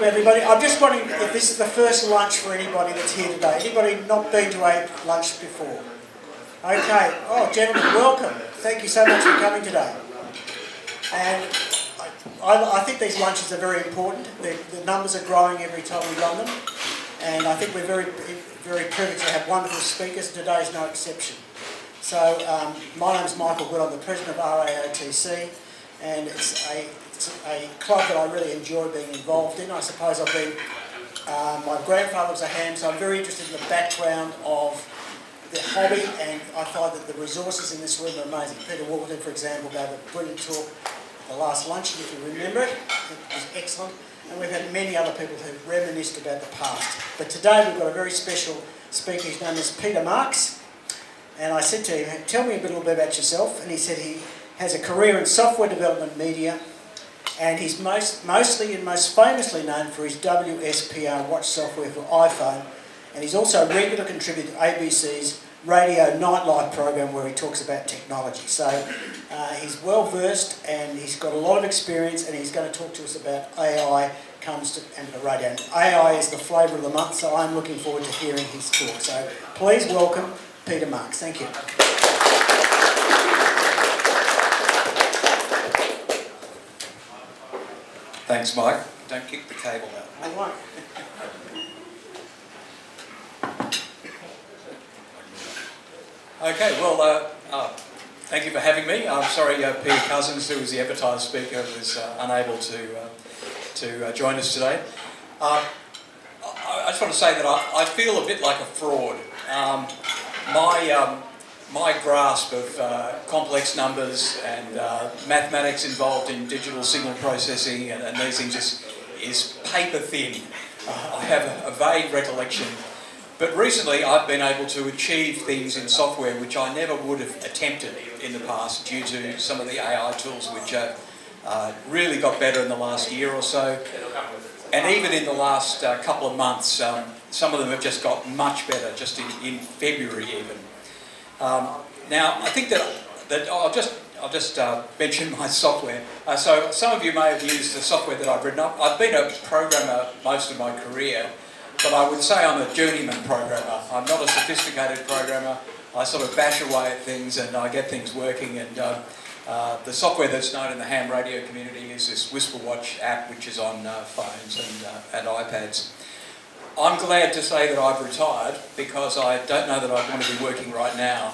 everybody. I'm just wondering if this is the first lunch for anybody that's here today. Anybody not been to a lunch before? Okay. Oh, gentlemen, welcome. Thank you so much for coming today. And I think these lunches are very important. The numbers are growing every time we run them. And I think we're very privileged to have wonderful speakers. Today is no exception. So, my name is Michael Wood. I'm the president of RAOTC. And it's a club that I really enjoy being involved in. I suppose I've been, my grandfather was a ham, so I'm very interested in the background of the hobby, and I find that the resources in this room are amazing. Peter Walton, for example, gave a brilliant talk at the last luncheon, if you remember it. It was excellent. And we've had many other people who've reminisced about the past. But today we've got a very special speaker. His name is Peter Marks. And I said to him, tell me a little bit about yourself. And he said he has a career in software development media, and he's mostly and most famously known for his WSPR watch software for iPhone, and he's also a regular contributor to ABC's Radio Nightlife program where he talks about technology. So he's well versed and he's got a lot of experience, and he's going to talk to us about AI and the radio. And AI is the flavour of the month, so I'm looking forward to hearing his talk. So please welcome Peter Marks. Thank you. Thanks, Mike. Don't kick the cable out. I won't. Okay, well, thank you for having me. I'm sorry Peter Cousins, who was the advertised speaker, was unable to join us today. I just want to say that I feel a bit like a fraud. My grasp of complex numbers and mathematics involved in digital signal processing and these things is paper thin. I have a vague recollection. But recently I've been able to achieve things in software which I never would have attempted in the past due to some of the AI tools which have really got better in the last year or so. And even in the last couple of months, some of them have just got much better, just in February even. Now, I think that I'll just mention my software. So some of you may have used the software that I've written up. I've been a programmer most of my career, but I would say I'm a journeyman programmer. I'm not a sophisticated programmer. I sort of bash away at things and I get things working. And the software that's known in the ham radio community is this WhisperWatch app, which is on phones and iPads. I'm glad to say that I've retired because I don't know that I want to be working right now.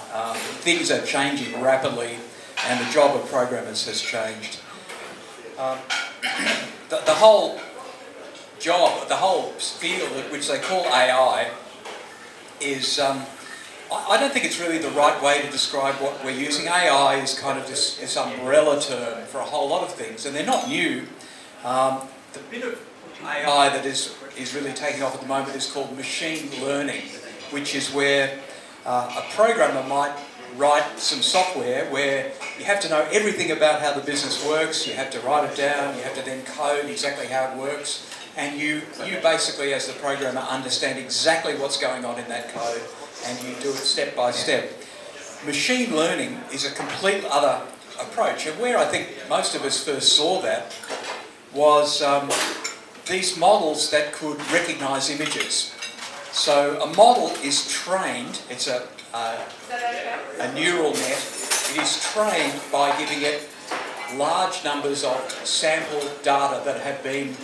Things are changing rapidly and the job of programmers has changed. The whole job, the whole field which they call AI is, I don't think it's really the right way to describe what we're using. AI is kind of this umbrella term for a whole lot of things, and they're not new. The bit of AI that is really taking off at the moment is called machine learning, which is where a programmer might write some software where you have to know everything about how the business works, you have to write it down, you have to then code exactly how it works, and you basically as the programmer understand exactly what's going on in that code and you do it step by step. Machine learning is a complete other approach, and where I think most of us first saw that was these models that could recognise images. So a model is trained, it's a neural net, it is trained by giving it large numbers of sample data that have been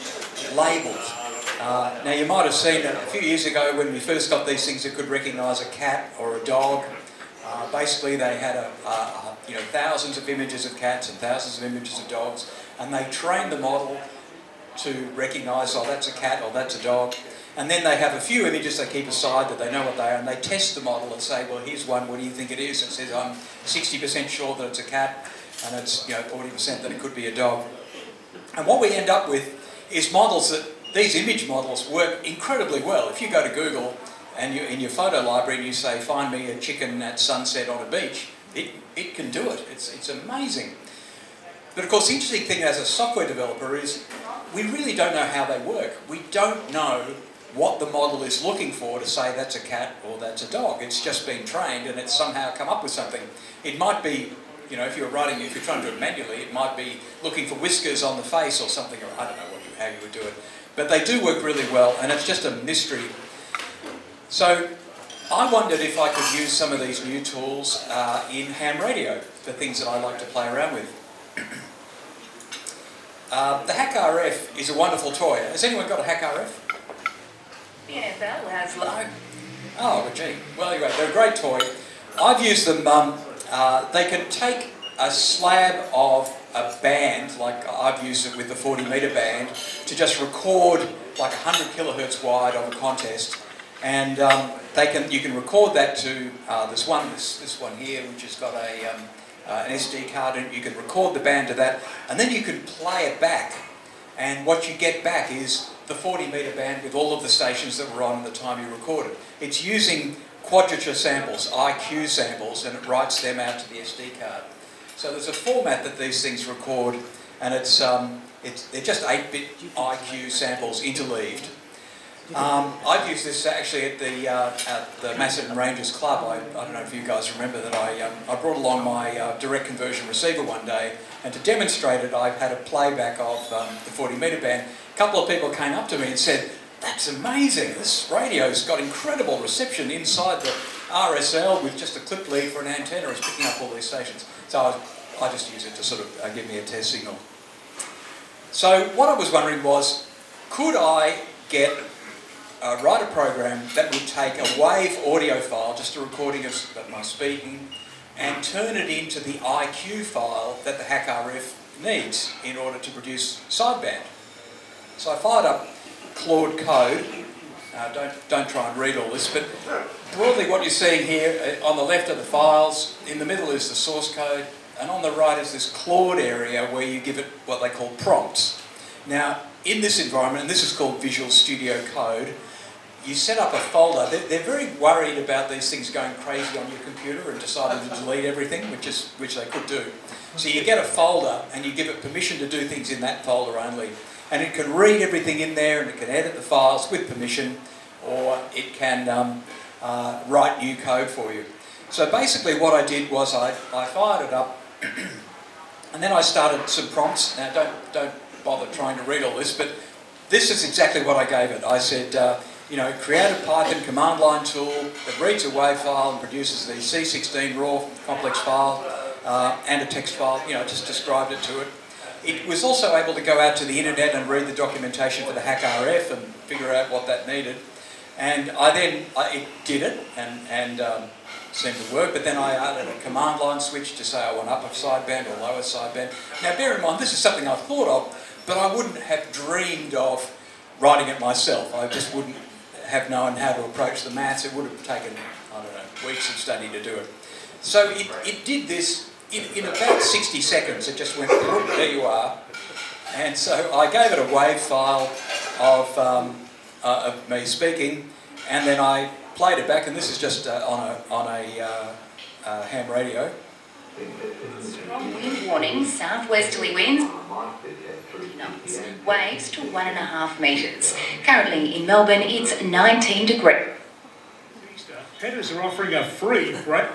labelled. Now you might have seen that a few years ago when we first got these things that could recognise a cat or a dog. Basically they had thousands of images of cats and thousands of images of dogs, and they trained the model to recognise, oh, that's a cat or that's a dog. And then they have a few images they keep aside that they know what they are, and they test the model and say, well, here's one, what do you think it is? It says, I'm 60% sure that it's a cat, and it's 40% that it could be a dog. And what we end up with is models that, these image models work incredibly well. If you go to Google and you in your photo library and you say, find me a chicken at sunset on a beach, it can do it. It's amazing. But of course, the interesting thing as a software developer is we really don't know how they work. We don't know what the model is looking for to say that's a cat or that's a dog. It's just been trained and it's somehow come up with something. It might be, if you're trying to do it manually, it might be looking for whiskers on the face or something, or I don't know how you would do it. But they do work really well, and it's just a mystery. So I wondered if I could use some of these new tools in ham radio for things that I like to play around with. The Hack RF is a wonderful toy. Has anyone got a Hack RF? The NFL has low. Oh, well, gee. Well, anyway, they're a great toy. I've used them. They can take a slab of a band, like I've used it with the 40-metre band, to just record like 100 kilohertz wide of a contest, and you can record that to this one here, which has got an SD card, and you can record the band to that, and then you can play it back, and what you get back is the 40-metre band with all of the stations that were on at the time you recorded. It's using quadrature samples, IQ samples, and it writes them out to the SD card. So there's a format that these things record, and they're just 8-bit IQ samples interleaved. I've used this actually at the Macedon Rangers Club. I don't know if you guys remember that I brought along my direct conversion receiver one day, and to demonstrate it I had a playback of the 40-metre band. A couple of people came up to me and said, "That's amazing, this radio's got incredible reception inside the RSL with just a clip lead for an antenna. It's picking up all these stations." So I just use it to sort of give me a test signal. So what I was wondering was, could I write a program that would take a wave audio file, just a recording of my speaking, and turn it into the IQ file that the Hack RF needs in order to produce sideband. So I fired up Claude code. Don't try and read all this, but broadly what you're seeing here, on the left are the files, in the middle is the source code, and on the right is this Claude area where you give it what they call prompts. Now, in this environment, and this is called Visual Studio Code, you set up a folder. They're very worried about these things going crazy on your computer and deciding to delete everything, which they could do. So you get a folder and you give it permission to do things in that folder only. And it can read everything in there, and it can edit the files with permission, or it can write new code for you. So basically what I did was I fired it up, and then I started some prompts. Now don't bother trying to read all this, but this is exactly what I gave it. I said, create a Python command line tool that reads a WAV file and produces the C16 raw complex file and a text file. Just described it to it. It was also able to go out to the internet and read the documentation for the Hack RF and figure out what that needed. And it did it and seemed to work, but then I added a command line switch to say I want upper sideband or lower sideband. Now bear in mind, this is something I've thought of, but I wouldn't have dreamed of writing it myself. I just wouldn't have known how to approach the maths. It would have taken, weeks of study to do it. So it did this in about 60 seconds. It just went, whoop, there you are. And so I gave it a WAV file of me speaking, and then I played it back, and this is just on a ham radio. Strong wind warning, southwesterly winds, knots, waves to 1.5 metres. Currently in Melbourne, it's 19 degrees. Headers are offering a free break.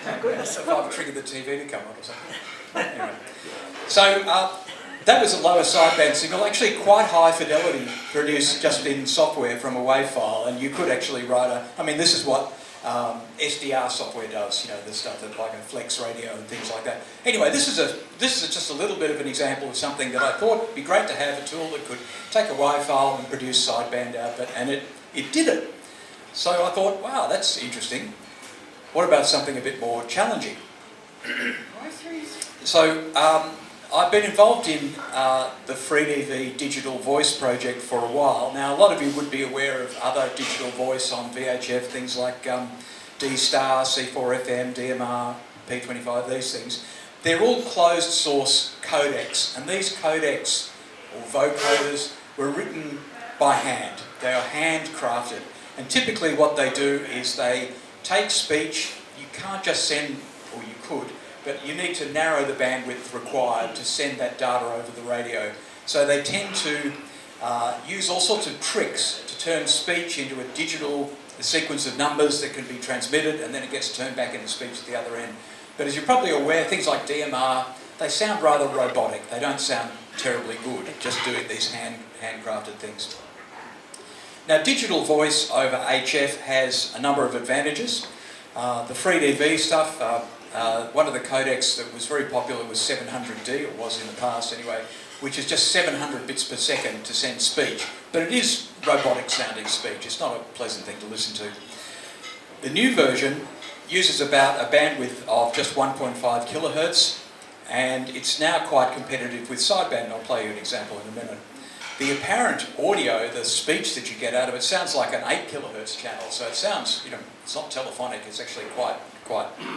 If I've triggered the TV to come on or something. Anyway. So that was a lower sideband signal, actually quite high fidelity produced just in software from a WAV file, and you could actually write this is what SDR software does, the stuff that like a flex radio and things like that. Anyway, this is just a little bit of an example of something that I thought would be great to have, a tool that could take a WAV file and produce sideband output, and it did it. So I thought, wow, that's interesting. What about something a bit more challenging? So I've been involved in the FreeDV digital voice project for a while. Now, a lot of you would be aware of other digital voice on VHF, things like D-Star, C4FM, DMR, P25, these things. They're all closed source codecs, and these codecs, or vocoders, were written by hand. They are handcrafted. And typically what they do is they take speech. You can't just send, or you could, but you need to narrow the bandwidth required to send that data over the radio. So they tend to use all sorts of tricks to turn speech into a sequence of numbers that can be transmitted, and then it gets turned back into speech at the other end. But as you're probably aware, things like DMR, they sound rather robotic. They don't sound terribly good at just doing these handcrafted things. Now, digital voice over HF has a number of advantages. The FreeDV stuff, one of the codecs that was very popular was 700D, or was in the past anyway, which is just 700 bits per second to send speech. But it is robotic sounding speech. It's not a pleasant thing to listen to. The new version uses about a bandwidth of just 1.5 kilohertz, and it's now quite competitive with sideband. I'll play you an example in a minute. The apparent audio, the speech that you get out of it, sounds like an 8 kilohertz channel. So it sounds, it's not telephonic, it's actually quite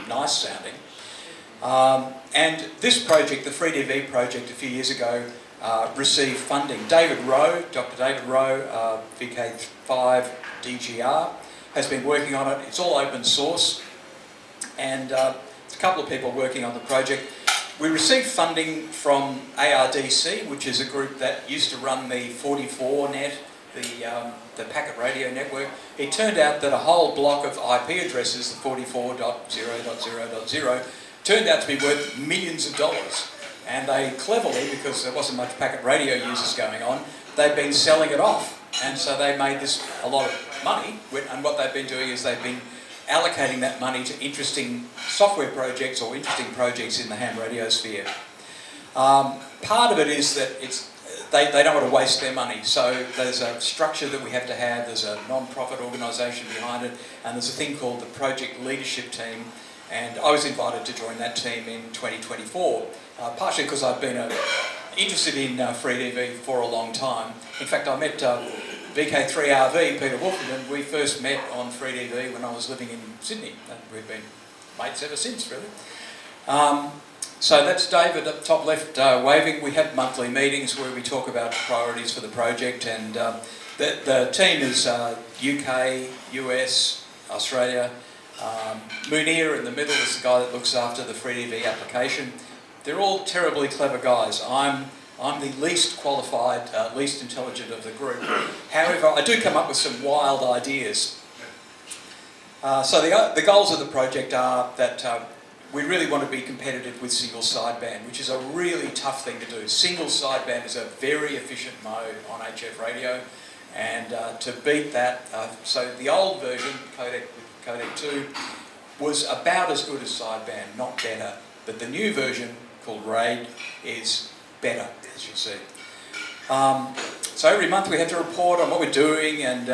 nice sounding. And this project, the FreeDV project a few years ago, received funding. Dr. David Rowe, VK3TPM, has been working on it. It's all open source, and there's a couple of people working on the project. We received funding from RAOTC, which is a group that used to run the 44net, the packet radio network. It turned out that a whole block of IP addresses, the 44.0.0.0, turned out to be worth millions of dollars. And they cleverly, because there wasn't much packet radio users going on, they've been selling it off. And so they made this a lot of money, and what they've been doing is they've been allocating that money to interesting software projects or interesting projects in the ham radio sphere. Part of it is that they don't want to waste their money, so there's a structure that we have to have, there's a non-profit organisation behind it, and there's a thing called the Project Leadership Team, and I was invited to join that team in 2024, partially because I've been interested in FreeDV for a long time. In fact, I met VK3RV, Peter Wolfman, and we first met on FreeDV when I was living in Sydney. And we've been mates ever since, really. So that's David up top left waving. We have monthly meetings where we talk about priorities for the project, and the team is UK, US, Australia. Munir in the middle is the guy that looks after the FreeDV application. They're all terribly clever guys. I'm the least qualified, least intelligent of the group. However, I do come up with some wild ideas. So the goals of the project are that we really want to be competitive with single sideband, which is a really tough thing to do. Single sideband is a very efficient mode on HF radio, and to beat that, so the old version, Codec 2, was about as good as sideband, not better. But the new version, called RADE, is better, as you'll see. So every month we have to report on what we're doing, and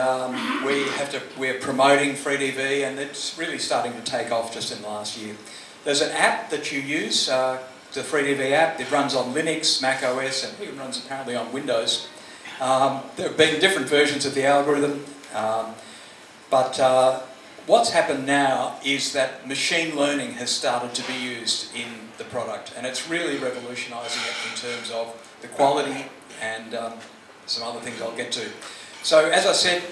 we're promoting FreeDV, and it's really starting to take off just in the last year. There's an app that you use, the FreeDV app. It runs on Linux, Mac OS, and even runs apparently on Windows. There have been different versions of the algorithm, but what's happened now is that machine learning has started to be used in the product, and it's really revolutionising it in terms of the quality and some other things I'll get to. So as I said,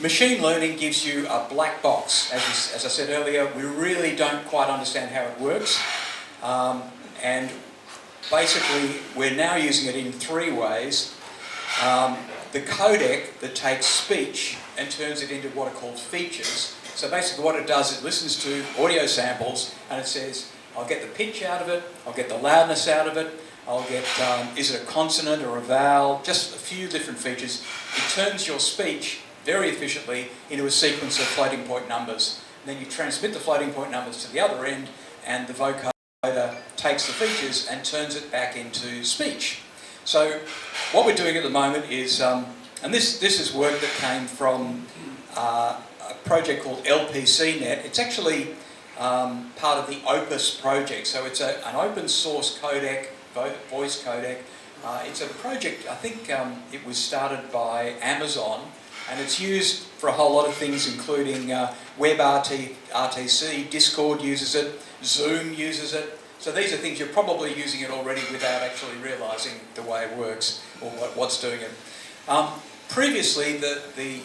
machine learning gives you a black box. As I said earlier, we really don't quite understand how it works, and basically we're now using it in three ways. The codec that takes speech and turns it into what are called features. So basically what it does, it listens to audio samples and it says, I'll get the pitch out of it, I'll get the loudness out of it, I'll get, is it a consonant or a vowel, just a few different features. It turns your speech very efficiently into a sequence of floating point numbers. And then you transmit the floating point numbers to the other end, and the vocoder takes the features and turns it back into speech. So what we're doing at the moment is, and this is work that came from a project called LPCnet. It's actually part of the Opus project. So it's an open source codec, voice codec. It's a project, I think it was started by Amazon, and it's used for a whole lot of things, including WebRTC, Discord uses it, Zoom uses it. So these are things you're probably using it already without actually realising the way it works or what's doing it. Previously, the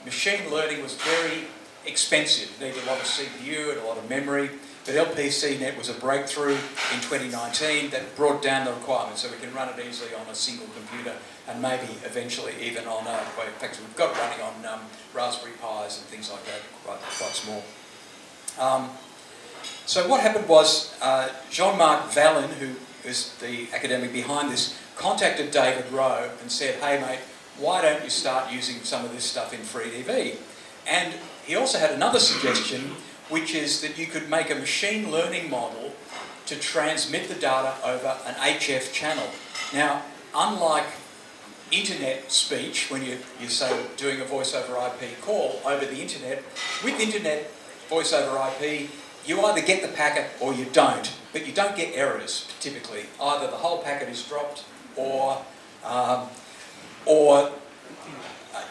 machine learning was very expensive. It needed a lot of CPU and a lot of memory, but LPCnet was a breakthrough in 2019 that brought down the requirements, so we can run it easily on a single computer and maybe eventually even on, in fact we've got it running on Raspberry Pis and things like that, quite small. So what happened was Jean-Marc Vallin, who who's the academic behind this, contacted David Rowe and said, hey mate, why don't you start using some of this stuff in FreeDV? And he also had another suggestion, which is that you could make a machine learning model to transmit the data over an HF channel. Now, unlike internet speech, when you say doing a voice over IP call over the internet, with internet voice over IP, you either get the packet or you don't, but you don't get errors typically. Either the whole packet is dropped or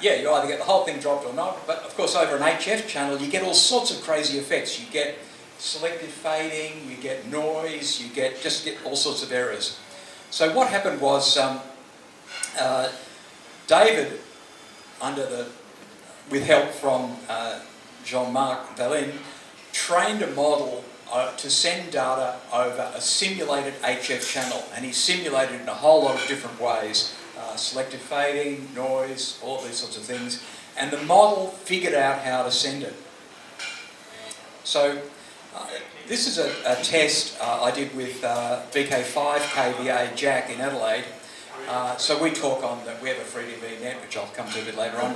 you either get the whole thing dropped or not. But of course over an HF channel you get all sorts of crazy effects. You get selective fading, you get noise, you get all sorts of errors. So what happened was David, with help from Jean-Marc Valin, trained a model to send data over a simulated HF channel, and he simulated it in a whole lot of different ways. Selective fading, noise, all these sorts of things, and the model figured out how to send it. So this is a test I did with VK5 Jack in Adelaide. So we talk on that, we have a FreeDV net, which I'll come to a bit later on.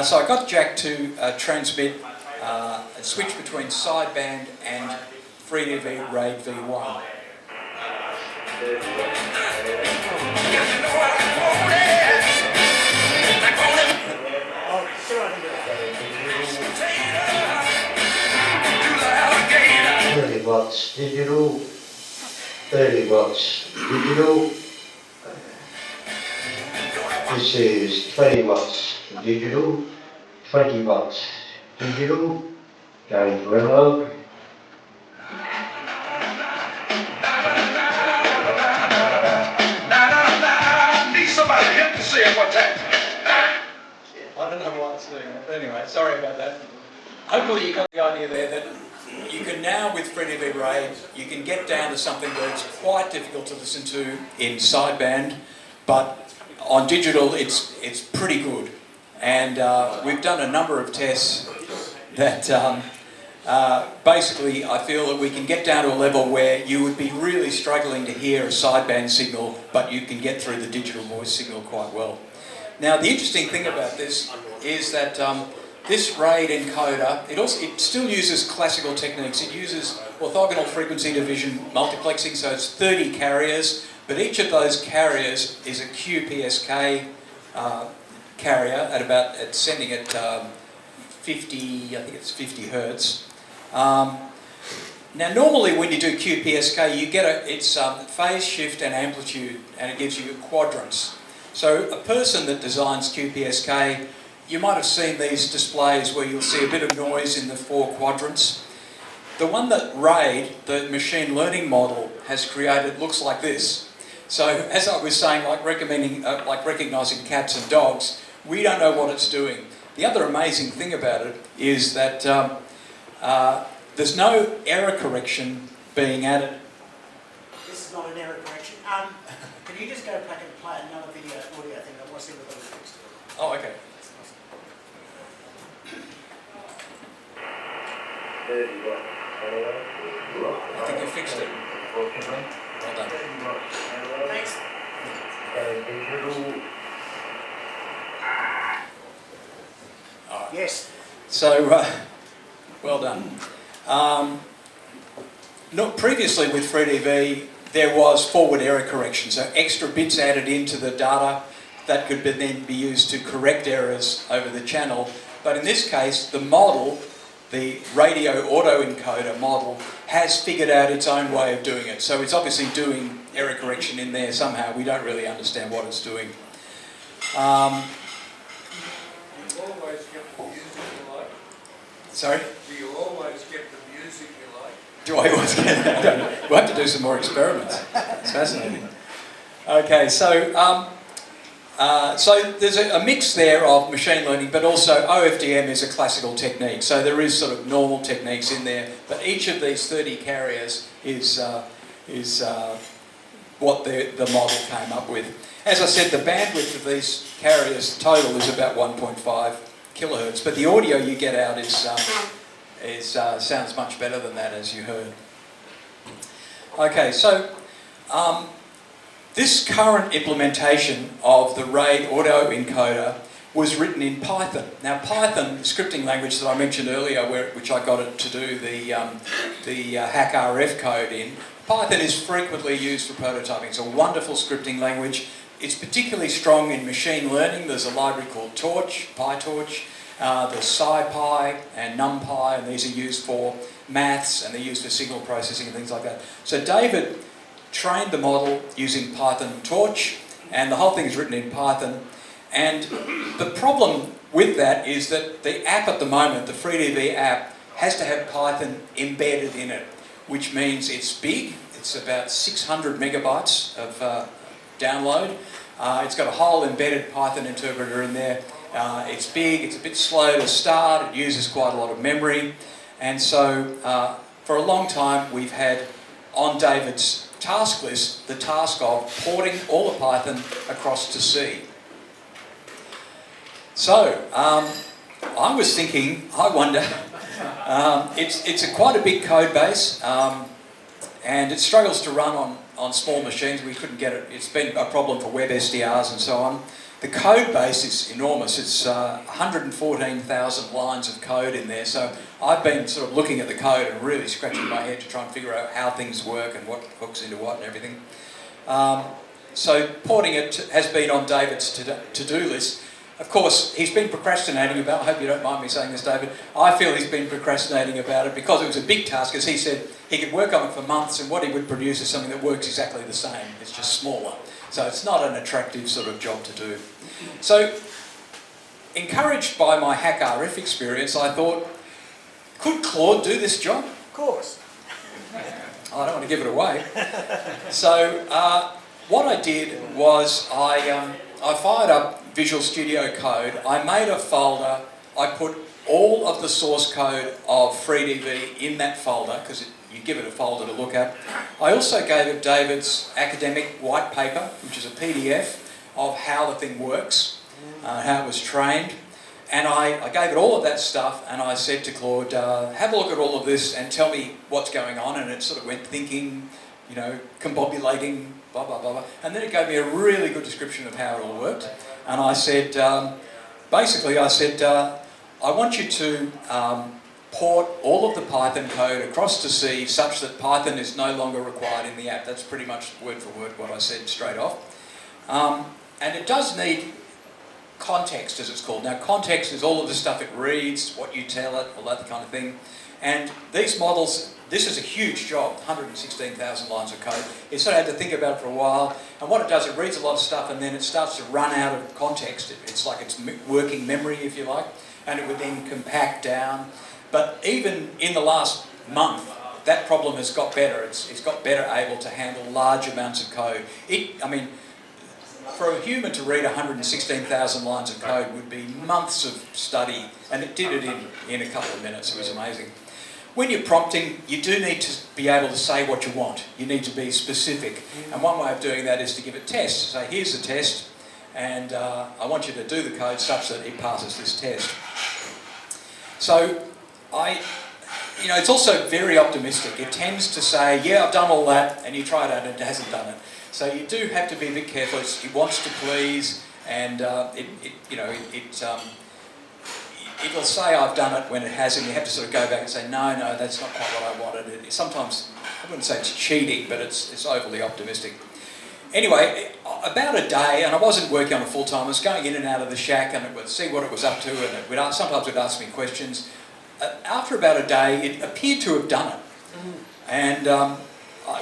So I got Jack to transmit a switch between sideband and FreeDV RADE V1. Watts digital, 30 watts digital. This is 20 watts digital, 20 watts digital, going to analog. Need somebody help me say it one time. I don't know why it's doing that, but anyway, sorry about that. Hopefully you got the idea there that you can now, with FreeDV RADE, you can get down to something where it's quite difficult to listen to in sideband, but on digital it's pretty good. And we've done a number of tests that basically I feel that we can get down to a level where you would be really struggling to hear a sideband signal, but you can get through the digital voice signal quite well. Now the interesting thing about this is that this RAID encoder, it still uses classical techniques. It uses orthogonal frequency division multiplexing, so it's 30 carriers, but each of those carriers is a QPSK carrier at sending at 50, I think it's 50 hertz. Now normally when you do QPSK, you get it's phase shift and amplitude, and it gives you quadrants. So a person that designs QPSK, you might have seen these displays where you'll see a bit of noise in the 4 quadrants. The one that RAID, the machine learning model, has created looks like this. So as I was saying, like recognising cats and dogs, we don't know what it's doing. The other amazing thing about it is that there's no error correction being added. This is not an error correction. Can you just go back and play another audio thing? I want to see what that fixed. Oh, okay. I think you fixed it. Well done. Thanks. Right. Yes. So, well done. Previously with FreeDV, there was forward error correction, so extra bits added into the data that could then be used to correct errors over the channel. But in this case, the model, the radio autoencoder model, has figured out its own way of doing it. So it's obviously doing error correction in there somehow. We don't really understand what it's doing. You always get the music you like. Sorry? Do you always get the music you like? Do I always get that? I don't know. We'll have to do some more experiments. It's fascinating. Okay, so so there's a mix there of machine learning, but also OFDM is a classical technique. So there is sort of normal techniques in there, but each of these 30 carriers is what the model came up with. As I said, the bandwidth of these carriers total is about 1.5 kilohertz, but the audio you get out sounds much better than that, as you heard. Okay, so This current implementation of the RAID autoencoder was written in Python. Now Python, the scripting language that I mentioned earlier, which I got it to do the hack RF code in, Python is frequently used for prototyping. It's a wonderful scripting language. It's particularly strong in machine learning. There's a library called Torch, PyTorch. There's SciPy and NumPy, and these are used for maths and they're used for signal processing and things like that. So David trained the model using Python Torch, and the whole thing is written in Python. And the problem with that is that the app at the moment, the FreeDV app, has to have Python embedded in it, which means it's big. It's about 600 megabytes of download. It's got a whole embedded Python interpreter in there. It's big, it's a bit slow to start, it uses quite a lot of memory. And so for a long time we've had on David's task list the task of porting all the Python across to C. So I was thinking, I wonder, it's quite a big code base and it struggles to run on small machines. We couldn't get it. It's been a problem for web SDRs and so on. The code base is enormous. It's 114,000 lines of code in there. So I've been sort of looking at the code and really scratching my head to try and figure out how things work and what hooks into what and everything. So porting it has been on David's to-do list. Of course, he's been procrastinating about it. I hope you don't mind me saying this, David. I feel he's been procrastinating about it because it was a big task. As he said, he could work on it for months and what he would produce is something that works exactly the same. It's just smaller. So it's not an attractive sort of job to do. So, encouraged by my hack RF experience, I thought, could Claude do this job? Of course. I don't want to give it away. So, what I did was I fired up Visual Studio Code. I made a folder. I put all of the source code of FreeDV in that folder because you give it a folder to look at. I also gave it David's academic white paper, which is a PDF of how the thing works, how it was trained. And I gave it all of that stuff and I said to Claude, have a look at all of this and tell me what's going on. And it sort of went thinking, you know, combobulating, blah, blah, blah, blah. And then it gave me a really good description of how it all worked. And I said, basically I said, I want you to port all of the Python code across to C such that Python is no longer required in the app. That's pretty much word for word what I said straight off. And it does need context, as it's called. Now, context is all of the stuff it reads, what you tell it, all that kind of thing. And these models, this is a huge job, 116,000 lines of code. It sort of had to think about it for a while. And what it does, it reads a lot of stuff and then it starts to run out of context. It's like it's working memory, if you like, and it would then compact down. But even in the last month, that problem has got better. It's got better able to handle large amounts of code. I mean, for a human to read 116,000 lines of code would be months of study, and it did it in a couple of minutes. It was amazing. When you're prompting, you do need to be able to say what you want. You need to be specific. And one way of doing that is to give it tests. Say, here's the test, and I want you to do the code such that it passes this test. So, it's also very optimistic. It tends to say, yeah, I've done all that, and you try it out and it hasn't done it. So you do have to be a bit careful. It wants to please, and it'll say I've done it when it hasn't. You have to sort of go back and say, no, that's not quite what I wanted. Sometimes, I wouldn't say it's cheating, but it's overly optimistic. Anyway, about a day, and I wasn't working on it full time, I was going in and out of the shack and it would see what it was up to, and sometimes it would ask me questions. After about a day, it appeared to have done it. And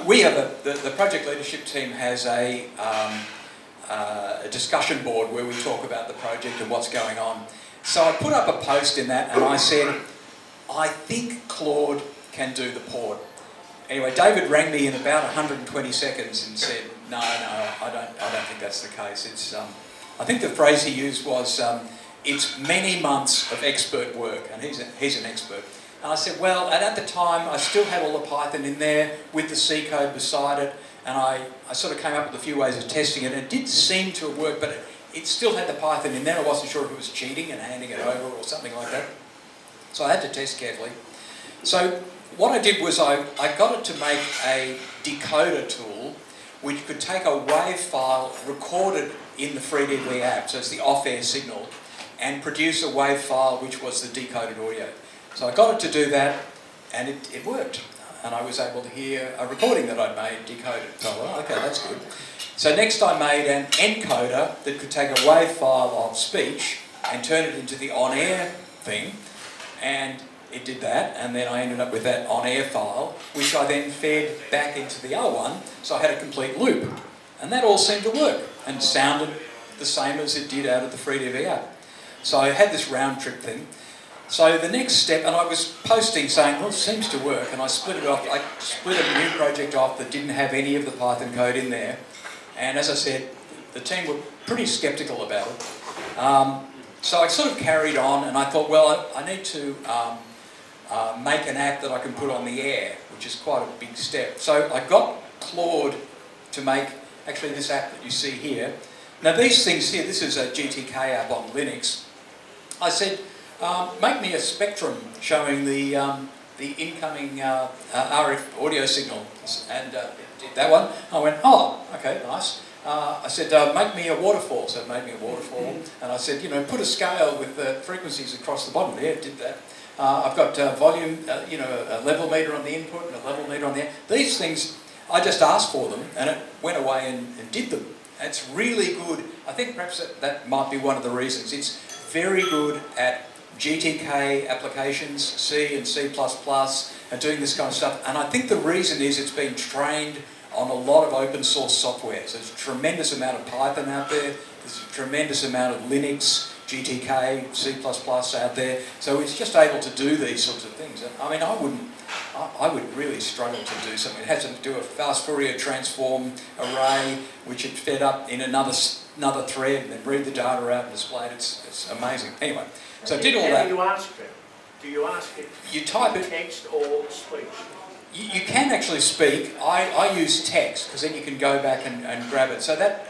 we have the project leadership team has a discussion board where we talk about the project and what's going on. So I put up a post in that and I said, I think Claude can do the port. Anyway, David rang me in about 120 seconds and said, no, I don't think that's the case. It's I think the phrase he used was, it's many months of expert work, and he's an expert. And I said, well, and at the time I still had all the Python in there with the C code beside it, and I sort of came up with a few ways of testing it, and it did seem to have worked, but it still had the Python in there. I wasn't sure if it was cheating and handing it over or something like that. So I had to test carefully. So what I did was I got it to make a decoder tool which could take a WAV file recorded in the FreeDV app, so it's the off-air signal, and produce a WAV file which was the decoded audio. So I got it to do that, and it worked. And I was able to hear a recording that I'd made decoded. So, well, okay, that's good. So next I made an encoder that could take a WAV file of speech and turn it into the on-air thing, and it did that, and then I ended up with that on-air file, which I then fed back into the other one, so I had a complete loop. And that all seemed to work, and sounded the same as it did out of the FreeDV app. So I had this round-trip thing. So the next step, and I was posting saying, well, it seems to work, and I split it off. I split a new project off that didn't have any of the Python code in there. And as I said, the team were pretty sceptical about it. So I sort of carried on, and I thought, well, I need to make an app that I can put on the air, which is quite a big step. So I got Claude to make, actually, this app that you see here. Now these things here, this is a GTK app on Linux. I said, make me a spectrum showing the incoming RF audio signal, and it did that one. I went, oh, okay, nice. I said, make me a waterfall, so it made me a waterfall, and I said, put a scale with the frequencies across the bottom. Yeah, it did that. I've got volume, a level meter on the input and a level meter on the out. These things, I just asked for them, and it went away and did them. It's really good. I think perhaps that might be one of the reasons. It's very good at GTK applications, C and C++, and doing this kind of stuff. And I think the reason is it's been trained on a lot of open source software. So there's a tremendous amount of Python out there. There's a tremendous amount of Linux, GTK, C++ out there. So it's just able to do these sorts of things. I mean, I would really struggle to do something. It has to do a fast Fourier transform array, which it fed up in another thread, and then read the data out and display it. It's amazing. Anyway, so I did all that. How do you ask it? Do you ask it you type it, text or speech? You can actually speak. I use text, because then you can go back and grab it. So that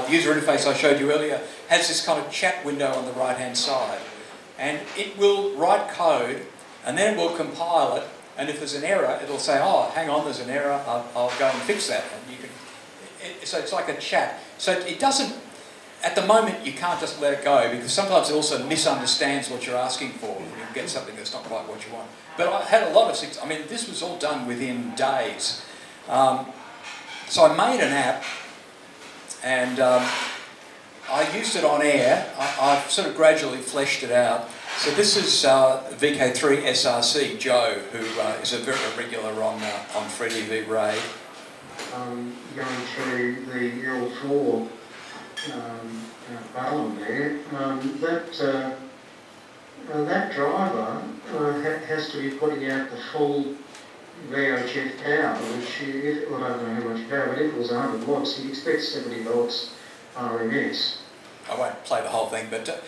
user interface I showed you earlier has this kind of chat window on the right-hand side. And it will write code, and then it will compile it, and if there's an error, it'll say, oh, hang on, there's an error, I'll go and fix that. And you can. So it's like a chat. So it doesn't, at the moment, you can't just let it go, because sometimes it also misunderstands what you're asking for, and you get something that's not quite what you want. But I had a lot of things. I mean, this was all done within days. So I made an app, and I used it on air. I've sort of gradually fleshed it out. So this is VK3 Joe, who is a very regular on FreeDV RADE. Going through the L4 button there, that driver has to be putting out the full VHF power, which, well, I don't know how much power, but if it was 100 watts, you'd expect 70 volts RMS. I won't play the whole thing, but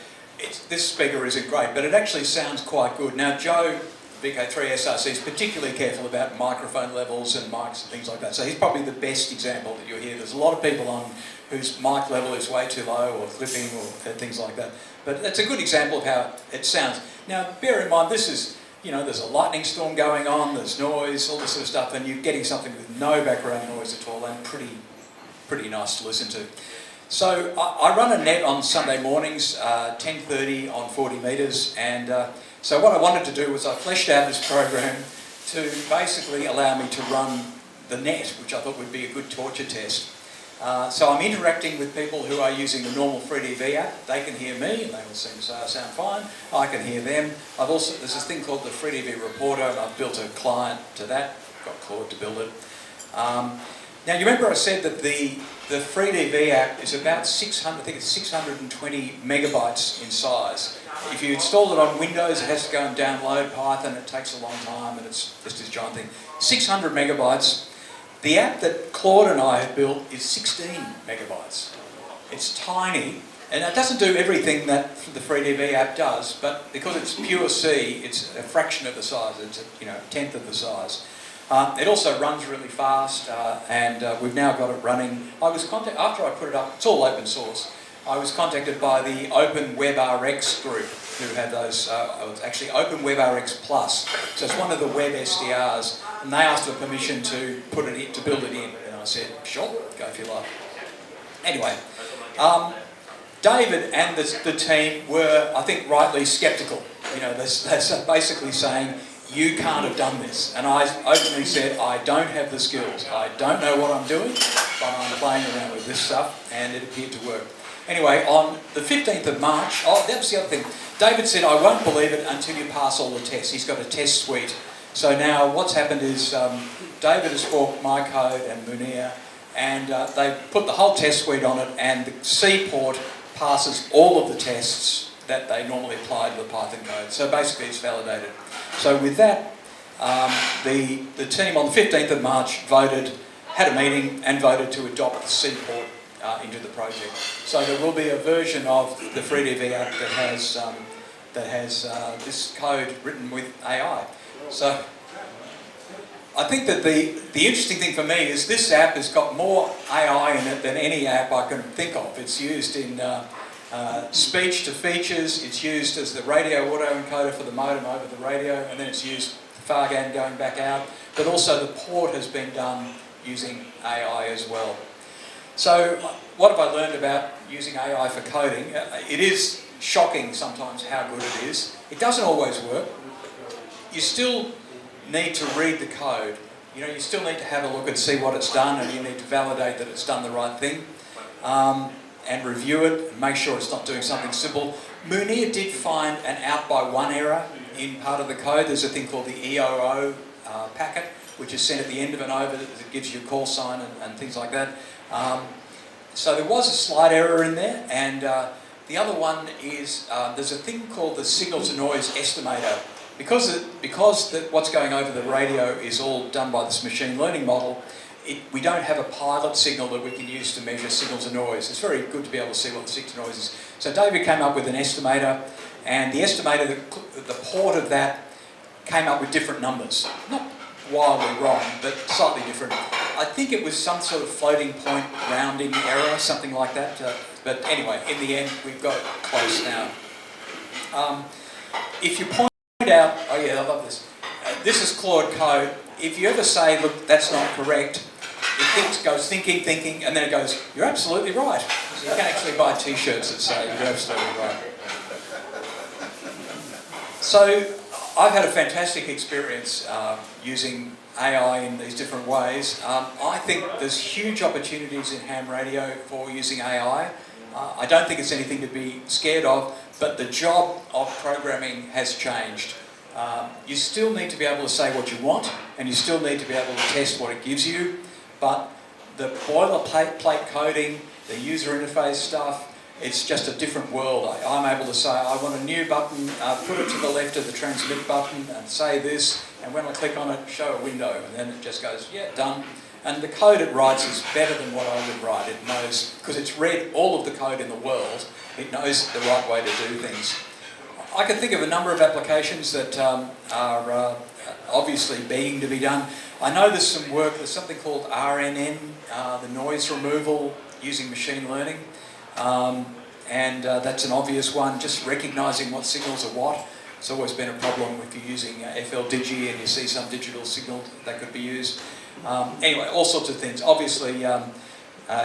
this speaker isn't great, but it actually sounds quite good. Now, Joe, VK3 SRC, is particularly careful about microphone levels and mics and things like that, so he's probably the best example that you'll hear. There's a lot of people on whose mic level is way too low, or clipping, or things like that. But it's a good example of how it sounds. Now, bear in mind, this is, there's a lightning storm going on, there's noise, all this sort of stuff, and you're getting something with no background noise at all, and pretty nice to listen to. So I run a net on Sunday mornings, 10:30 on 40 metres, and so what I wanted to do was I fleshed out this program to basically allow me to run the net, which I thought would be a good torture test. So I'm interacting with people who are using the normal FreeDV app. They can hear me, and they all seem to sound fine. I can hear them. There's this thing called the FreeDV Reporter, and I've built a client to that. Got Claude to build it. Now, you remember I said that the FreeDV app is about 620 megabytes in size. If you install it on Windows, it has to go and download Python. It takes a long time, and it's just this giant thing. 600 megabytes. The app that Claude and I have built is 16 megabytes. It's tiny, and it doesn't do everything that the FreeDV app does, but because it's pure C, it's a fraction of the size. It's a tenth of the size. It also runs really fast, and we've now got it running. I was contacted after I put it up. It's all open source. I was contacted by the OpenWebRx group, who had those. Actually, OpenWebRx Plus. So it's one of the web SDRs, and they asked for permission to build it in. I said, sure, go if you like. Anyway, David and the team were, I think, rightly sceptical. You know, they're basically saying, you can't have done this. And I openly said, I don't have the skills. I don't know what I'm doing, but I'm playing around with this stuff, and it appeared to work. Anyway, on the 15th of March, that was the other thing. David said, I won't believe it until you pass all the tests. He's got a test suite. So now what's happened is David has forked my code and Munir, and they put the whole test suite on it, and the C port passes all of the tests that they normally apply to the Python code. So basically it's validated. So with that, the team on the 15th of March had a meeting and voted to adopt the C port into the project. So there will be a version of the FreeDV app that has this code written with AI. So I think that the interesting thing for me is this app has got more AI in it than any app I can think of. It's used in speech to features, it's used as the radio autoencoder for the modem over the radio, and then it's used Fargan going back out, but also the port has been done using AI as well. So what have I learned about using AI for coding? It is shocking sometimes how good it is. It doesn't always work. You still need to read the code. You know, you still need to have a look and see what it's done, and you need to validate that it's done the right thing. And review it and make sure it's not doing something simple. Munir did find an out by one error in part of the code. There's a thing called the EOO packet, which is sent at the end of an over that gives you a call sign and things like that. So there was a slight error in there, and the other one is there's a thing called the signal to noise estimator. Because what's going over the radio is all done by this machine learning model, we don't have a pilot signal that we can use to measure signal to noise. It's very good to be able to see what the signal to noise is. So David came up with an estimator, and the estimator, the port of that, came up with different numbers. Not wildly wrong, but slightly different. I think it was some sort of floating point rounding error, something like that. But anyway, in the end, we've got it close now. If you point out, oh yeah, I love this. This is Claude code. If you ever say, look, that's not correct, it goes thinking, and then it goes, you're absolutely right. So you can actually buy t-shirts that say, you're absolutely right. So I've had a fantastic experience using AI in these different ways. I think there's huge opportunities in ham radio for using AI. I don't think it's anything to be scared of, but the job of programming has changed. You still need to be able to say what you want, and you still need to be able to test what it gives you, but the boilerplate coding, the user interface stuff, it's just a different world. I'm able to say, I want a new button, put it to the left of the transmit button and say this, and when I click on it, show a window, and then it just goes, yeah, done. And the code it writes is better than what I would write. It knows, because it's read all of the code in the world, it knows the right way to do things. I can think of a number of applications that are obviously begging to be done. I know there's some work, there's something called RNN, the noise removal using machine learning. And that's an obvious one, just recognising what signals are what. It's always been a problem if you're using FLDigi and you see some digital signal that could be used. Anyway, all sorts of things. Obviously,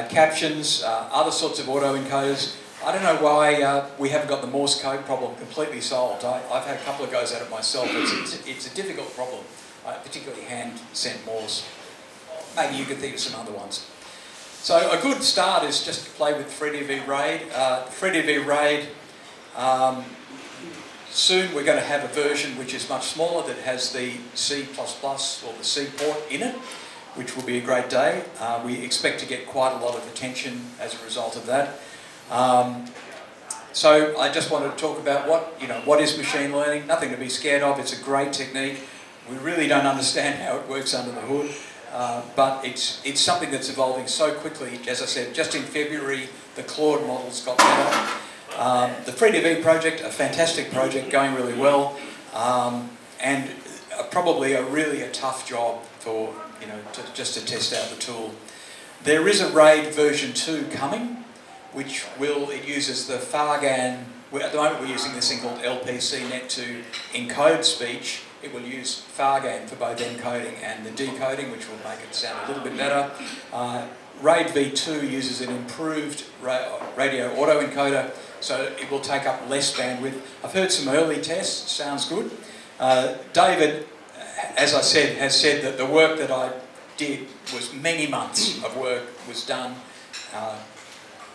captions, other sorts of autoencoders. I don't know why we haven't got the Morse code problem completely solved. I've had a couple of goes at it myself. It's a difficult problem, particularly hand-sent Morse. Maybe you could think of some other ones. So a good start is just to play with FreeDV RADE. FreeDV RADE, soon we're going to have a version which is much smaller that has the C++ or the C port in it, which will be a great day. We expect to get quite a lot of attention as a result of that. So I just wanted to talk about what is machine learning. Nothing to be scared of. It's a great technique. We really don't understand how it works under the hood, but it's something that's evolving so quickly. As I said, just in February, the Claude models got better. The FreeDV project, a fantastic project, going really well, and probably a tough job for just to test out the tool. There is a RAID version 2 coming, which it uses the Fargan At the moment we're using this thing called LPCnet to encode speech. It will use FarGAN for both encoding and the decoding, which will make it sound a little bit better. RADE V2 uses an improved radio autoencoder, so it will take up less bandwidth. I've heard some early tests, sounds good. David, as I said, has said that the work that I did was many months of work was done.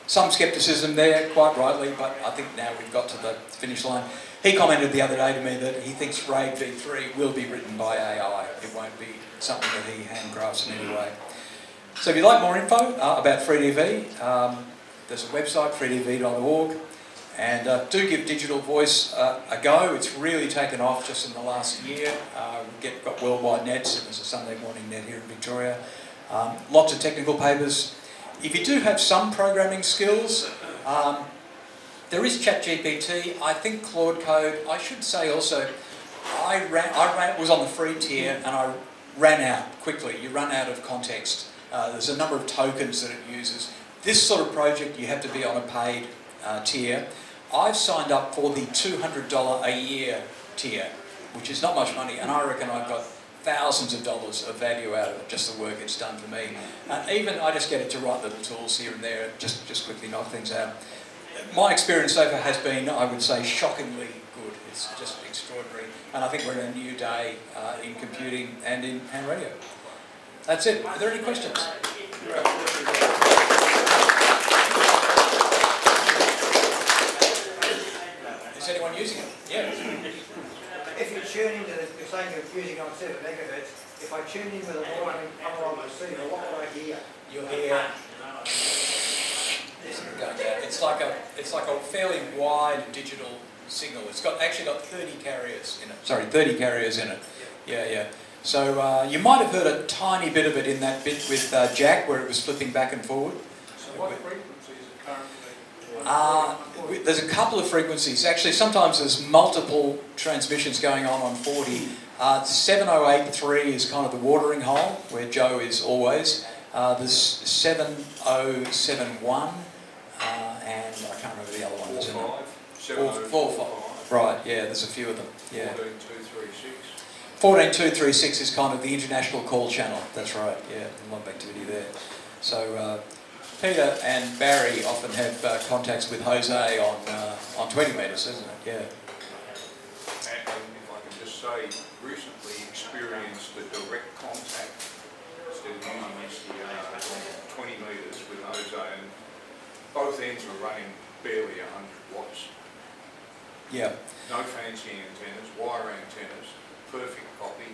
Some scepticism there, quite rightly, but I think now we've got to the finish line. He commented the other day to me that he thinks RADE V3 will be written by AI. It won't be something that he handcrafts in any way. So if you'd like more info about FreeDV, there's a website, freedv.org, and do give digital voice a go. It's really taken off just in the last year. We've got worldwide nets, and there's a Sunday morning net here in Victoria. Lots of technical papers. If you do have some programming skills, there is ChatGPT. I think Claude Code. I should say also, I was on the free tier and I ran out quickly. You run out of context. There's a number of tokens that it uses. This sort of project, you have to be on a paid tier. I've signed up for the $200 a year tier, which is not much money, and I reckon I've got thousands of dollars of value out of it, just the work it's done for me. Even I just get it to write little tools here and there, just quickly knock things out. My experience so far has been, I would say, shockingly good. It's just extraordinary, and I think we're in a new day in computing and in hand radio. That's it. Are there any questions? Is anyone using it? Yeah. If you tune into the, you're saying you're using on 7 megahertz, if I tune in with a more analog receiver, what would I hear? You'll hear. It's like a fairly wide digital signal. It's actually got 30 carriers in it. Sorry, 30 carriers in it. Yeah. So you might have heard a tiny bit of it in that bit with Jack, where it was flipping back and forward. So what frequency is it currently? There's a couple of frequencies. Actually, sometimes there's multiple transmissions going on 40. 7083 is kind of the watering hole, where Joe is always. There's 7071, and I can't remember the other one. 4-5. Right, yeah, there's a few of them. Yeah. 14236. 14236 is kind of the international call channel. That's right, yeah, a lot of activity there. So Peter and Barry often have contacts with Jose on 20 metres, isn't it? Yeah. And if I can just say, recently experienced a direct contact instead of using SDA on 20 metres with Jose, and both ends were running barely 100 watts. Yeah. No fancy antennas, wire antennas, perfect copy,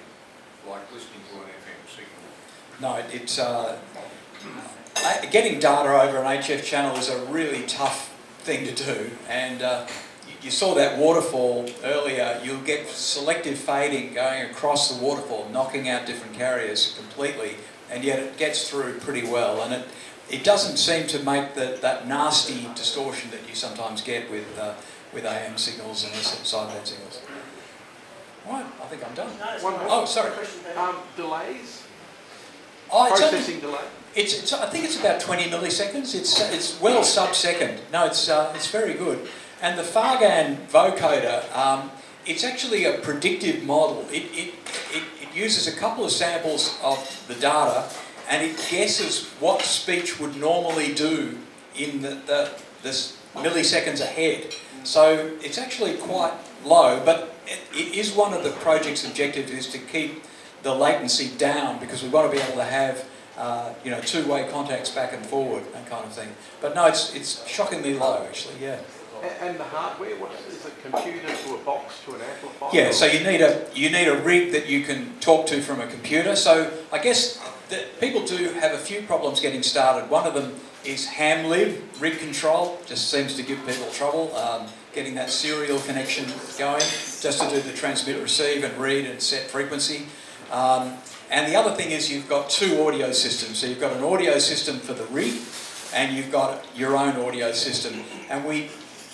like listening to an FM signal. No, it's getting data over an HF channel is a really tough thing to do, and you saw that waterfall earlier. You'll get selective fading going across the waterfall, knocking out different carriers completely, and yet it gets through pretty well, and it doesn't seem to make that nasty distortion that you sometimes get with AM signals and sideband signals. Right, I think I'm done. Oh, sorry. Delays? Oh, Processing delay? I think it's about 20 milliseconds. It's well sub-second. No, it's very good. And the FarGAN vocoder, it's actually a predictive model. It uses a couple of samples of the data, and it guesses what speech would normally do in the milliseconds ahead. So it's actually quite low, but it is one of the project's objectives is to keep the latency down, because we want to be able to have two-way contacts back and forward, that kind of thing. But no, it's shockingly low actually. Yeah. And the hardware, what is a computer to a box to an amplifier? Yeah, so you need a rig that you can talk to from a computer. So I guess that people do have a few problems getting started. One of them is ham-lib, rig control, just seems to give people trouble. Getting that serial connection going, just to do the transmit, receive and read and set frequency. And the other thing is you've got two audio systems. So you've got an audio system for the rig, and you've got your own audio system. And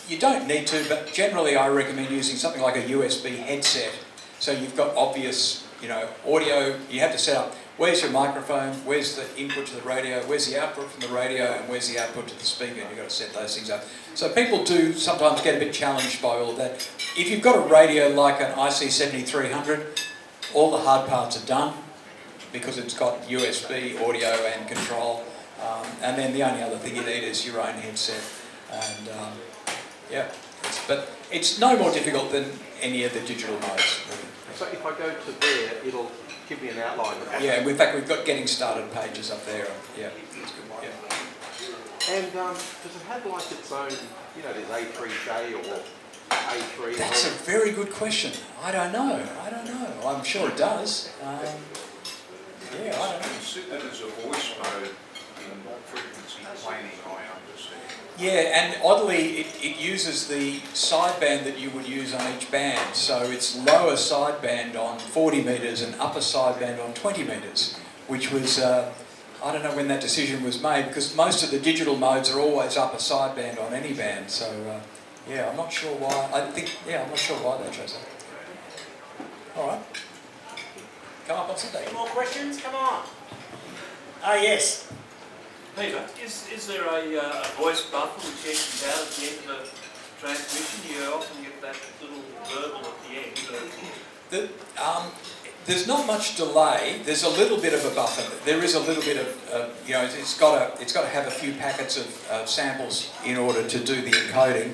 you don't need to, but generally I recommend using something like a USB headset. So you've got obvious, audio. You have to set up where's your microphone, where's the input to the radio, where's the output from the radio, and where's the output to the speaker, and you've got to set those things up. So people do sometimes get a bit challenged by all of that. If you've got a radio like an IC7300, all the hard parts are done because it's got USB, audio and control, and then the only other thing you need is your own headset. And but it's no more difficult than any of the digital modes. So if I go to there, it'll give me an outline of that. Yeah, in fact we've got getting started pages up there. Yeah, that's good. Yeah. And does it have like its own, you know, there's A3J or A3? That's a very good question. I don't know. I'm sure it does. I don't know. Considered as a voice mode in frequency planning, I understand. Yeah, and oddly, it uses the sideband that you would use on each band. So it's lower sideband on 40 metres and upper sideband on 20 metres, which was, I don't know when that decision was made, because most of the digital modes are always upper sideband on any band. So, I'm not sure why. I'm not sure why they chose that. All right. Come up on Sunday. Any more questions? Come on. Oh, yes. Peter, is there a voice buffer which edges out at the end of the transmission? You often get that little verbal at the end. There's not much delay. There's a little bit of a buffer. There is a little bit of, it's got to have a few packets of samples in order to do the encoding.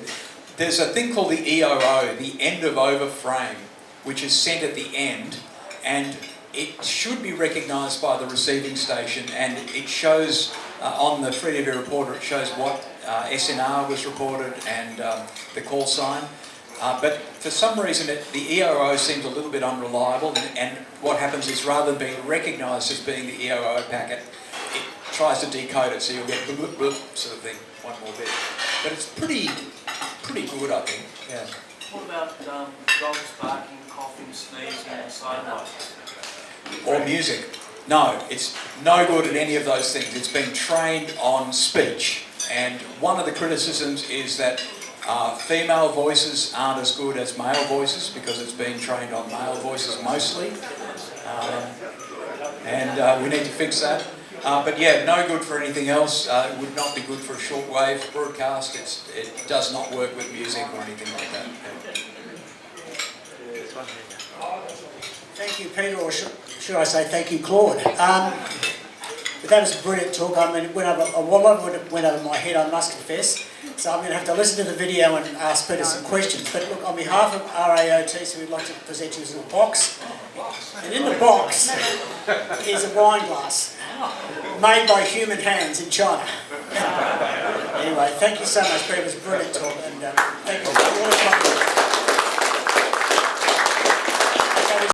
There's a thing called the EOO, the end of over frame, which is sent at the end, and it should be recognised by the receiving station, and it shows on the FreeDV reporter, it shows what SNR was reported and the call sign. But for some reason, the EOO seems a little bit unreliable, and what happens is rather than being recognised as being the EOO packet, it tries to decode it, so you'll get bloop, bloop, sort of thing, one more bit. But it's pretty good, I think. Yeah. What about dogs barking, coughing, sneezing, and so on? Or music. No, it's no good at any of those things. It's been trained on speech, and one of the criticisms is that female voices aren't as good as male voices because it's been trained on male voices mostly, and we need to fix that. But yeah, no good for anything else. It would not be good for a shortwave broadcast. It does not work with music or anything like that. Thank you, Peter, or should I say thank you, Claude. But that was a brilliant talk. I mean, a lot of it went over my head, I must confess. So I'm going to have to listen to the video and ask Peter some questions. But look, on behalf of RAOTC, we'd like to present you with a box. And in the box is a wine glass made by human hands in China. Anyway, thank you so much, Peter. It was a brilliant talk. And thank you.